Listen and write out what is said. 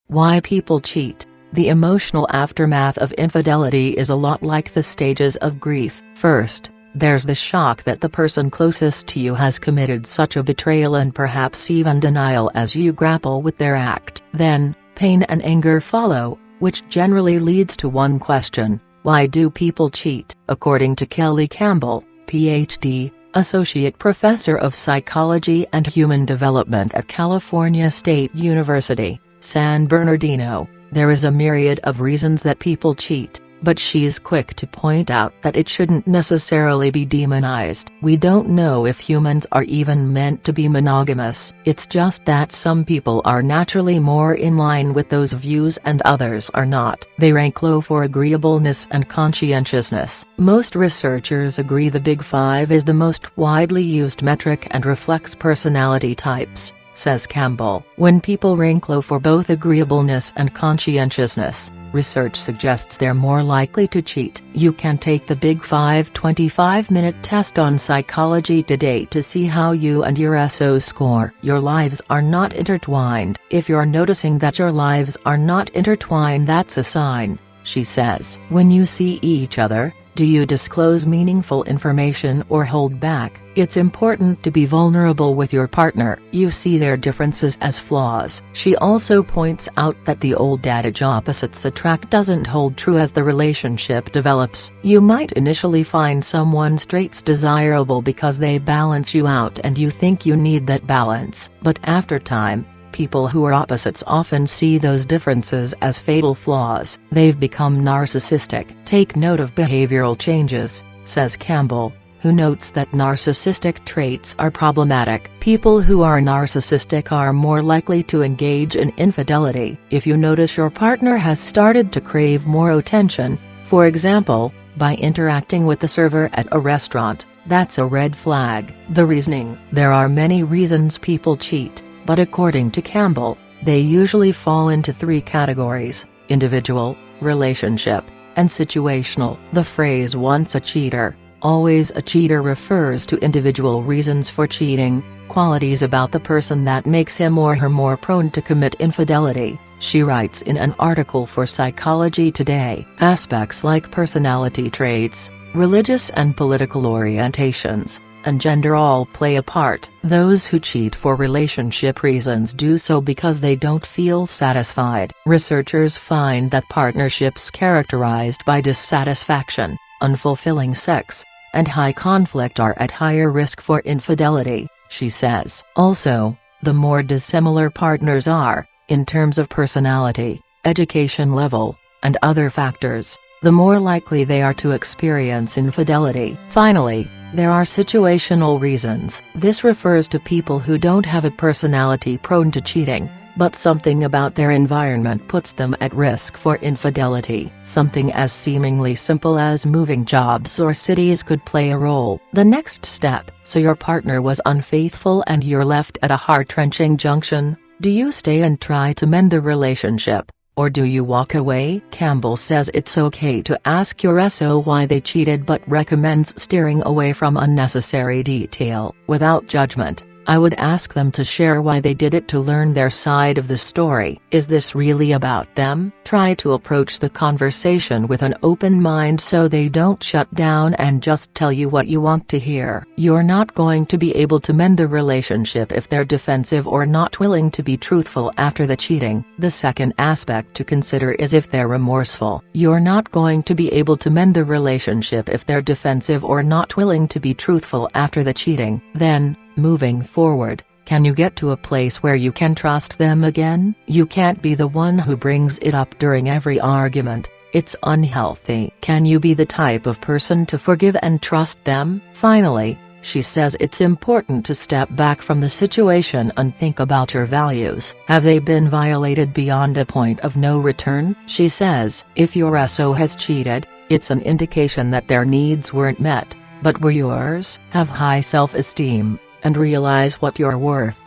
Why people cheat. The emotional aftermath of infidelity is a lot like the stages of grief. First, there's the shock that the person closest to you has committed such a betrayal and perhaps even denial as you grapple with their act. Then, pain and anger follow, which generally leads to one question: why do people cheat? According to Kelly Campbell, Ph.D., Associate Professor of Psychology and Human Development at California State University, San Bernardino, there is a myriad of reasons that people cheat, but she's quick to point out that it shouldn't necessarily be demonized. We don't know if humans are even meant to be monogamous. It's just that some people are naturally more in line with those views and others are not. They rank low for agreeableness and conscientiousness. Most researchers agree the Big Five is the most widely used metric and reflects personality types, says Campbell. When people rank low for both agreeableness and conscientiousness, research suggests they're more likely to cheat. You can take the Big Five 25-minute test on Psychology Today to see how you and your SO score. Your lives are not intertwined. If you're noticing that your lives are not intertwined, that's a sign, she says. When you see each other, do you disclose meaningful information or hold back? It's important to be vulnerable with your partner. You see their differences as flaws. She also points out that the old adage opposites attract doesn't hold true as the relationship develops. You might initially find someone's traits desirable because they balance you out and you think you need that balance. But after time, people who are opposites often see those differences as fatal flaws. They've become narcissistic. Take note of behavioral changes, says Campbell, who notes that narcissistic traits are problematic. People who are narcissistic are more likely to engage in infidelity. If you notice your partner has started to crave more attention, for example, by interacting with the server at a restaurant, that's a red flag. The reasoning. There are many reasons people cheat, but according to Campbell, they usually fall into three categories: individual, relationship, and situational. The phrase "once a cheater, always a cheater" refers to individual reasons for cheating, qualities about the person that makes him or her more prone to commit infidelity, she writes in an article for Psychology Today. Aspects like personality traits, religious and political orientations, and gender all play a part. Those who cheat for relationship reasons do so because they don't feel satisfied. Researchers find that partnerships characterized by dissatisfaction, unfulfilling sex, and high conflict are at higher risk for infidelity, she says. Also, the more dissimilar partners are, in terms of personality, education level, and other factors, the more likely they are to experience infidelity. Finally, there are situational reasons. This refers to people who don't have a personality prone to cheating, but something about their environment puts them at risk for infidelity. Something as seemingly simple as moving jobs or cities could play a role. The next step. So your partner was unfaithful and you're left at a heart-wrenching junction. Do you stay and try to mend the relationship, or do you walk away? Campbell says it's okay to ask your SO why they cheated but recommends steering away from unnecessary detail. Without judgment, I would ask them to share why they did it to learn their side of the story. Is this really about them? Try to approach the conversation with an open mind so they don't shut down and just tell you what you want to hear. You're not going to be able to mend the relationship if they're defensive or not willing to be truthful after the cheating. The second aspect to consider is if they're remorseful. You're not going to be able to mend the relationship if they're defensive or not willing to be truthful after the cheating. Then, moving forward, can you get to a place where you can trust them again? You can't be the one who brings it up during every argument. It's unhealthy. Can you be the type of person to forgive and trust them? Finally, she says it's important to step back from the situation and think about your values. Have they been violated beyond a point of no return? She says, if your SO has cheated, it's an indication that their needs weren't met, but were yours. Have high self-esteem, and realize what you're worth.